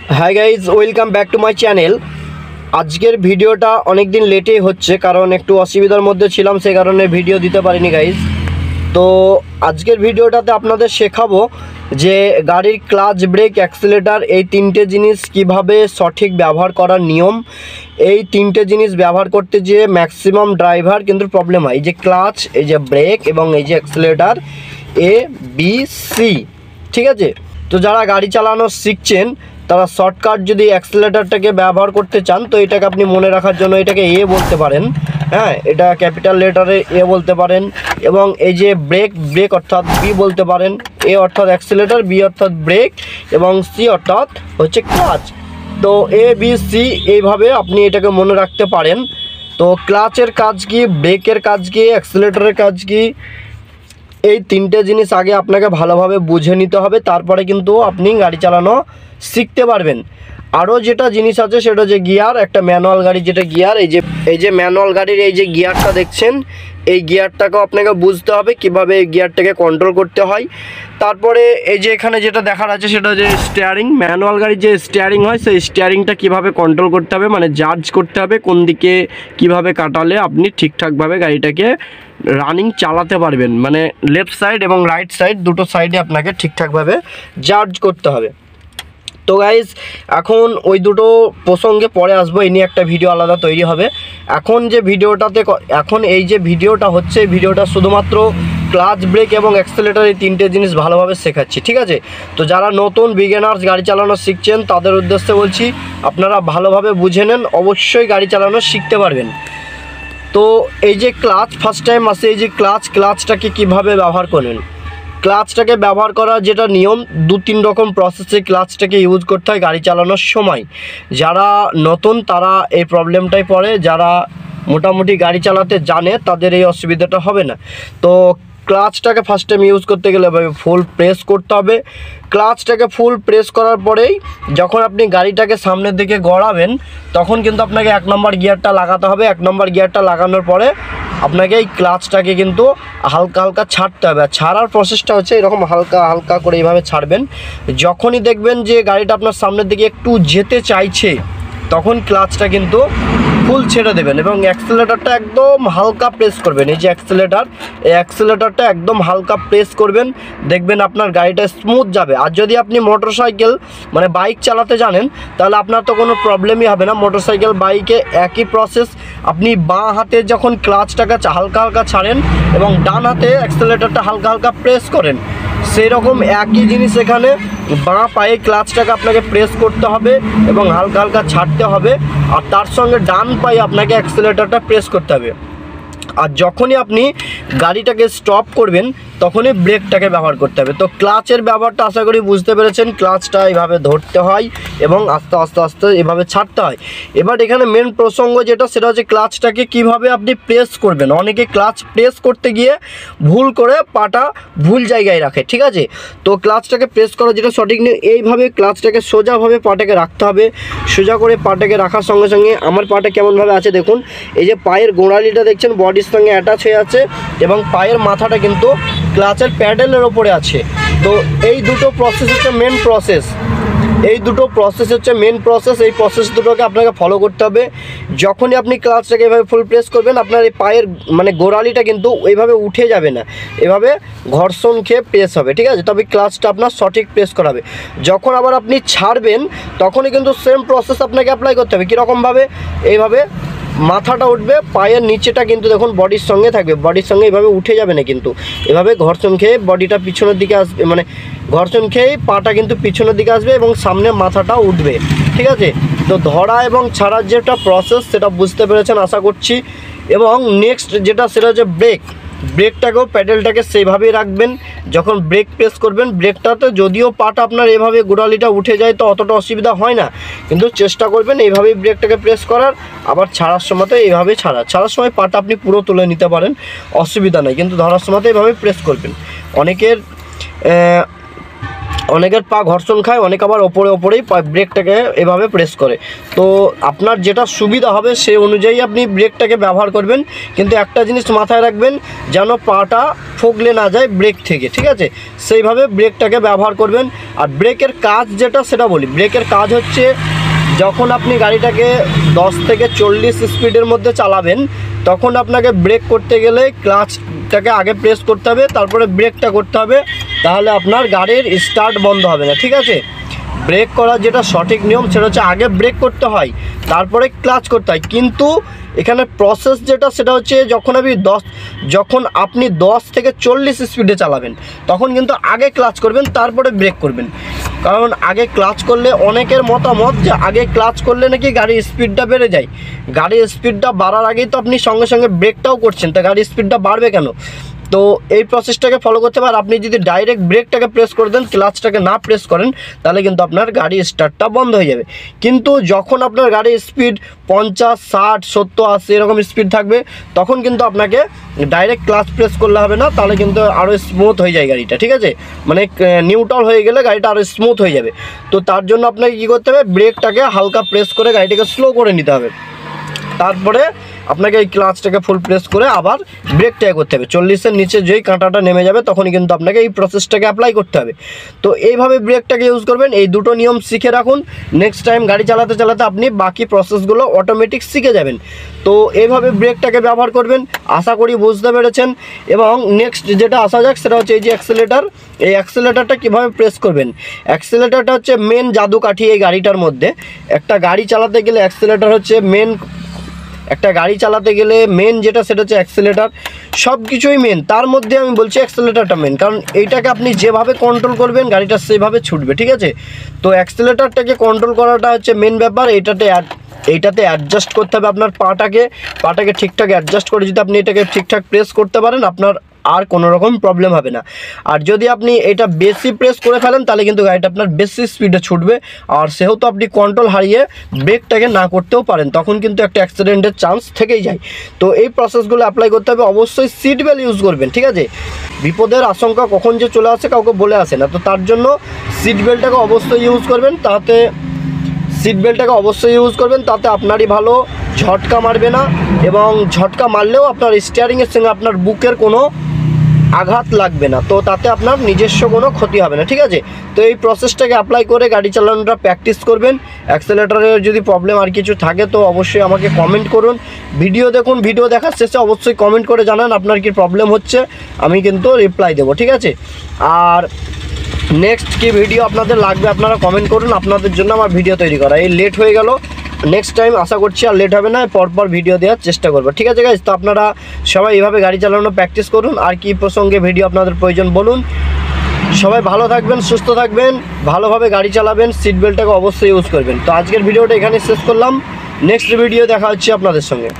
Hi guys welcome back to my channel. आजकेर भिडियोटा अनेक दिन लेटे होच्छे कारण एकटू असुविधार मध्य छिलाम सेई कारणे भिडियो दिते पारिनी गाइज। तो आजकेर भिडियोटाते आपनादेर शेखाबो जे गाड़ीर क्लाच ब्रेक एक्सिलेटर এই তিনটে জিনিস কিভাবে সঠিক ব্যবহার করার নিয়ম। এই তিনটে জিনিস ব্যবহার করতে যে ম্যাক্সিমাম ড্রাইভার কিন্তু প্রবলেম হয়, এই যে ক্লাচ, এই যে ব্রেক এবং এই যে एक्सिलेटर ए बी सी। ঠিক আছে, তো যারা গাড়ি চালানো শিখছেন তারা শর্টকাট যদি অ্যাক্সিলারেটরটাকে ব্যবহার করতে চান তো এটাকে আপনি মনে রাখার জন্য এটাকে এ বলতে পারেন। হ্যাঁ, এটা ক্যাপিটাল লেটারে এ বলতে পারেন। এবং এই যে ব্রেক অর্থাৎ বি বলতে পারেন। এ অর্থাৎ অ্যাক্সিলারেটর, বি অর্থাৎ ব্রেক এবং সি অর্থাৎ হচ্ছে ক্লাচ। তো এ বি সি এইভাবে আপনি এটাকে মনে রাখতে পারেন। তো ক্লাচের কাজ কি, ব্রেকের কাজ কি, অ্যাক্সিলারেটরের কাজ কি, এই তিনটে জিনিস আগে আপনাকে ভালোভাবে বুঝে নিতে হবে, তারপরে কিন্তু আপনি গাড়ি চালানো শিখতে পারবেন। আরও যেটা জিনিস আছে সেটা হচ্ছে গিয়ার। একটা ম্যানুয়াল গাড়ি যেটা গিয়ার, এই যে ম্যানুয়াল গাড়ির এই যে গিয়ারটা দেখছেন, এই গিয়ারটাকেও আপনাকে বুঝতে হবে কিভাবে এই গিয়ারটাকে কন্ট্রোল করতে হয়। তারপরে এই যে এখানে যেটা দেখার আছে সেটা হচ্ছে স্টিয়ারিং। ম্যানুয়াল গাড়ির যে স্টিয়ারিং হয় সেই স্টিয়ারিংটা কীভাবে কন্ট্রোল করতে হবে, মানে জাজ করতে হবে কোন দিকে কীভাবে কাটালে আপনি ঠিকঠাকভাবে গাড়িটাকে রানিং চালাতে পারবেন। মানে লেফট সাইড এবং রাইট সাইড দুটো সাইডে আপনাকে ঠিকঠাকভাবে জাজ করতে হবে। তো গাইজ এখন ওই দুটো প্রসঙ্গে পরে আসবো, এই নিয়ে একটা ভিডিও আলাদা তৈরি হবে। এখন যে ভিডিওটাতে এখন এই যে ভিডিওটা হচ্ছে, এই ভিডিওটা শুধুমাত্র ক্লাচ ব্রেক এবং অ্যাক্সিলারেটর এই তিনটে জিনিস ভালোভাবে শেখাচ্ছি। ঠিক আছে, তো যারা নতুন বিগিনার্স গাড়ি চালানো শিখছেন তাদের উদ্দেশ্যে বলছি আপনারা ভালোভাবে বুঝে নেন, অবশ্যই গাড়ি চালানো শিখতে পারবেন। তো এই যে ক্লাচ ফার্স্ট টাইম আসে, এই যে ক্লাচটাকে কীভাবে ব্যবহার করবেন। ক্লাচটাকে ব্যবহার করার যেটা নিয়ম, দু তিন রকম প্রসেসে ক্লাচটাকে ইউজ করতে হয় গাড়ি চালানোর সময়। যারা নতুন তারা এই প্রবলেমটাই পড়ে, যারা মোটামুটি গাড়ি চালাতে জানে তাদের এই অসুবিধাটা হবে না। তো ক্লাচটাকে ফার্স্ট টাইম ইউজ করতে গেলে ফুল প্রেস করতে হবে। ক্লাচটাকে ফুল প্রেস করার পরেই যখন আপনি গাড়িটাকে সামনের দিকে গড়াবেন তখন কিন্তু আপনাকে 1 নম্বর গিয়ারটা লাগাতে হবে। 1 নম্বর গিয়ারটা লাগানোর পরে আপনাকে এই ক্লাচটাকে কিন্তু হালকা হালকা ছাড়তে হবে। আর ছাড়ার প্রসেসটা হচ্ছে এরকম হালকা হালকা করে এইভাবে ছাড়বেন। যখনই দেখবেন যে গাড়িটা আপনার সামনের দিকে একটু যেতে চাইছে তখন ক্লাচটা কিন্তু ফুল ছেড়ে দেবেন এবং অ্যাক্সিলারেটরটা একদম হালকা প্রেস করবেন। এই যে এই অ্যাক্সিলারেটরটা একদম হালকা প্রেস করবেন, দেখবেন আপনার গাড়িটা স্মুথ যাবে। আর যদি আপনি মোটরসাইকেল মানে বাইক চালাতে জানেন তাহলে আপনার তো কোনো প্রবলেমই হবে না। মোটরসাইকেল বাইকে একই প্রসেস, আপনি বাঁ হাতে যখন ক্লাচটাকে হালকা হালকা ছাড়েন এবং ডান হাতে অ্যাক্সিলারেটরটা হালকা হালকা প্রেস করেন, সেই রকম একই জিনিস এখানে বাঁ পায়ে ক্লাচটাকে আপনাকে প্রেস করতে হবে এবং হালকা হালকা ছাড়তে হবে। আর তার সঙ্গে ডান পায়ে আপনাকে অ্যাক্সিলারেটরটা প্রেস করতে হবে। আর যখনই আপনি গাড়িটাকে স্টপ করবেন তখনই ব্রেকটাকে ব্যবহার করতে হবে। তো ক্লাচের ব্যবহারটা আশা করি বুঝতে পেরেছেন। ক্লাচটা এইভাবে ধরতে হয় এবং আস্তে আস্তে আস্তে এভাবে ছাড়তে হয়। এবার এখানে মেন প্রসঙ্গ যেটা সেটা হচ্ছে ক্লাচটাকে কিভাবে আপনি প্রেস করবেন। অনেকে ক্লাচ প্রেস করতে গিয়ে ভুল করে পাটা ভুল জায়গায় রাখে। ঠিক আছে, তো ক্লাচটাকে প্রেস করা যেটা সঠিক নেই, এইভাবে ক্লাচটাকে সোজাভাবে পাটাকে রাখতে হবে। সোজা করে পাটাকে রাখার সঙ্গে সঙ্গে আমার পাটা কেমনভাবে আছে দেখুন, এই যে পায়ের গোড়ালিটা দেখছেন বডির সঙ্গে অ্যাটাচ হয়ে আছে এবং পায়ের মাথাটা কিন্তু ক্লাচের প্যাডেলের ওপরে আছে। তো এই দুটো প্রসেস হচ্ছে মেন প্রসেস। এই প্রসেস দুটোকে আপনাকে ফলো করতে হবে। যখনই আপনি ক্লাচটাকে এভাবে ফুল প্রেস করবেন আপনার এই পায়ের মানে গোড়ালিটা কিন্তু এইভাবে উঠে যাবে না, এভাবে ঘর্ষণ খেয়ে প্রেস হবে। ঠিক আছে, তবে ক্লাচটা আপনার সঠিক প্রেস করাবে। যখন আবার আপনি ছাড়বেন তখনই কিন্তু সেম প্রসেস আপনাকে অ্যাপ্লাই করতে হবে। কীরকমভাবে, এইভাবে মাথাটা উঠবে, পায়ের নিচেটা কিন্তু দেখুন বডির সঙ্গে থাকবে, বডির সঙ্গে এভাবে উঠে যাবে না, কিন্তু এভাবে ঘর্ষণ খেয়ে বডিটা পিছনের দিকে আসবে, মানে ঘর্ষণ খেয়েই পাটা কিন্তু পিছনের দিকে আসবে এবং সামনে মাথাটা উঠবে। ঠিক আছে, তো ধরা এবং ছাড়ার যেটা প্রসেস সেটা বুঝতে পেরেছেন আশা করছি। এবং নেক্সট যেটা সেটা হচ্ছে ব্রেকটাকেও প্যাডেলটাকে সেইভাবেই রাখবেন। যখন ব্রেক প্রেস করবেন ব্রেকটাতে যদিও পাটা আপনার এভাবে গোড়ালিটা উঠে যায় তো অতটা অসুবিধা হয় না, কিন্তু চেষ্টা করবেন এইভাবেই ব্রেকটাকে প্রেস করার। আবার ছাড়ার সময়তে এইভাবে ছাড়ার সময় পাটা আপনি পুরো তুলে নিতে পারেন, অসুবিধা নেই, কিন্তু ধরার সময়তে এইভাবে প্রেস করবেন। অনেকের অনেকের পা ঘর্ষণ খায়, অনেক আবার ওপরেই ব্রেকটাকে এভাবে প্রেস করে। তো আপনার যেটা সুবিধা হবে সেই অনুযায়ী আপনি ব্রেকটাকে ব্যবহার করবেন, কিন্তু একটা জিনিস মাথায় রাখবেন যেন পাটা ফগলে না যায় ব্রেক থেকে, ঠিক আছে? সেইভাবে ব্রেকটাকে ব্যবহার করবেন। আর ব্রেকের কাজ যেটা সেটা বলি, ব্রেকের কাজ হচ্ছে যখন আপনি গাড়িটাকে 10 থেকে 40 স্পিডের মধ্যে চালাবেন, তখন আপনাকে ব্রেক করতে গেলে ক্লাচটাকে আগে প্রেস করতে হবে, তারপরে ব্রেকটা করতে হবে, তাহলে আপনার গাড়ির স্টার্ট বন্ধ হবে না, ঠিক আছে? ব্রেক করার যেটা সঠিক নিয়ম সেটা হচ্ছে আগে ব্রেক করতে হয়, তারপরে ক্লাচ করতে হয়। কিন্তু এখানে প্রসেস যেটা সেটা হচ্ছে যখন আপনি 10 থেকে 40 স্পিডে চালাবেন, তখন কিন্তু আগে ক্লাচ করবেন, তারপরে ব্রেক করবেন। কারণ আগে ক্লাচ করলে অনেকের মতামত যে আগে ক্লাচ করলে নাকি গাড়ির স্পিডটা বেড়ে যায়। গাড়ির স্পিডটা বাড়ার আগেই তো আপনি সঙ্গে সঙ্গে ব্রেকটাও করছেন, তা গাড়ির স্পিডটা বাড়বে কেন? তো এই প্রসেসটাকে ফলো করতে পারেন। আপনি যদি ডাইরেক্ট ব্রেকটাকে প্রেস করে দেন, ক্লাচটাকে না প্রেস করেন, তাহলে কিন্তু আপনার গাড়ির স্টার্টটা বন্ধ হয়ে যাবে। কিন্তু যখন আপনার গাড়ির স্পিড 50, 60, 70, 80 এরকম স্পিড থাকবে, তখন কিন্তু আপনাকে ডাইরেক্ট ক্লাচ প্রেস করলে হবে না, তাহলে কিন্তু আরও স্মুথ হয়ে যায় গাড়িটা, ঠিক আছে? মানে নিউট্রাল হয়ে গেলে গাড়িটা আরও স্মুথ হয়ে যাবে। তো তার জন্য আপনাকে কী করতে হবে, ব্রেকটাকে হালকা প্রেস করে গাড়িটাকে স্লো করে নিতে হবে, তারপরে আপনাকে এই ক্লাচটাকে ফুল প্রেস করে আবার ব্রেকটাকে করতে হবে। 40-এর নিচে যেই কাঁটাটা নেমে যাবে তখনই কিন্তু আপনাকে এই প্রসেসটাকে অ্যাপ্লাই করতে হবে। তো এইভাবে ব্রেকটাকে ইউজ করবেন। এই দুটো নিয়ম শিখে রাখুন, নেক্সট টাইম গাড়ি চালাতে চালাতে আপনি বাকি প্রসেসগুলো অটোমেটিক শিখে যাবেন। তো এইভাবে ব্রেকটাকে ব্যবহার করবেন, আশা করি বুঝতে পেরেছেন। এবং নেক্সট যেটা আসা যাক সেটা হচ্ছে এই যে অ্যাক্সেলেটার, এই অ্যাক্সেলেটারটা কীভাবে প্রেস করবেন। অ্যাক্সেলেটারটা হচ্ছে মেন জাদুকাঠি এই গাড়িটার মধ্যে। একটা গাড়ি চালাতে গেলে অ্যাক্সেলেটার হচ্ছে মেন, একটা গাড়ি চালাতে গেলে মেন যেটা সেটা হচ্ছে অ্যাক্সেলেটার। সব কিছুই মেন, তার মধ্যে আমি বলছি অ্যাক্সেলেটারটা মেন, কারণ এইটাকে আপনি যেভাবে কন্ট্রোল করবেন গাড়িটা সেভাবে ছুটবে, ঠিক আছে? তো অ্যাক্সেলেটারটাকে কন্ট্রোল করাটা হচ্ছে মেন ব্যাপার। এইটাতে অ্যাডজাস্ট করতে হবে আপনার পাটাকে ঠিকঠাক অ্যাডজাস্ট করে যদি আপনি এটাকে ঠিকঠাক প্রেস করতে পারেন, আপনার আর কোনো রকম প্রবলেম হবে না। আর যদি আপনি এটা বেশি প্রেস করে ফেলেন, তাহলে কিন্তু গাড়িটা আপনার বেশি স্পিডে ছুটবে, আর সেহেতু আপনি কন্ট্রোল হারিয়ে ব্রেকটাকে না করতেও পারেন, তখন কিন্তু একটা অ্যাক্সিডেন্টের চান্স থেকেই যায়। তো এই প্রসেসগুলো অ্যাপ্লাই করতে হবে। অবশ্যই সিট বেল্ট ইউজ করবেন, ঠিক আছে? বিপদের আশঙ্কা কখন যে চলে আসে কাউকে বলে আসে না, তো তার জন্য সিট বেল্টটাকে অবশ্যই ইউজ করবেন, তাতে আপনারই ভালো, ঝটকা মারবে না, এবং ঝটকা মারলেও আপনার স্টিয়ারিংয়ের সঙ্গে আপনার বুকের কোনো আঘাত লাগবে না, তো তাতে আপনার নিজস্ব কোনো ক্ষতি হবে না, ঠিক আছে? তো এই প্রসেসটাকে অ্যাপ্লাই করে গাড়ি চালানোটা প্র্যাকটিস করবেন। অ্যাক্সেলেটারের যদি প্রবলেম আর কিছু থাকে তো অবশ্যই আমাকে কমেন্ট করুন, ভিডিও দেখুন, ভিডিও দেখার শেষে অবশ্যই কমেন্ট করে জানান আপনার কি প্রবলেম হচ্ছে, আমি কিন্তু রিপ্লাই দেবো, ঠিক আছে? আর নেক্সট কি ভিডিও আপনাদের লাগবে আপনারা কমেন্ট করুন, আপনাদের জন্য আমার ভিডিও তৈরি করা। এই লেট হয়ে গেল, নেক্সট টাইম আশা করছি আর লেট হবে না, পরপর ভিডিও দেওয়ার চেষ্টা করবো, ঠিক আছে গাইজ? তো আপনারা সবাই এইভাবে গাড়ি চালানো প্র্যাকটিস করুন। আর কি প্রসঙ্গে ভিডিও আপনাদের প্রয়োজন বলুন। সবাই ভালো থাকবেন, সুস্থ থাকবেন, ভালোভাবে গাড়ি চালাবেন, সিট বেল্টটাকে অবশ্যই ইউজ করবেন। তো আজকের ভিডিওটা এখানে শেষ করলাম, নেক্সট ভিডিও দেখা হচ্ছে আপনাদের সঙ্গে।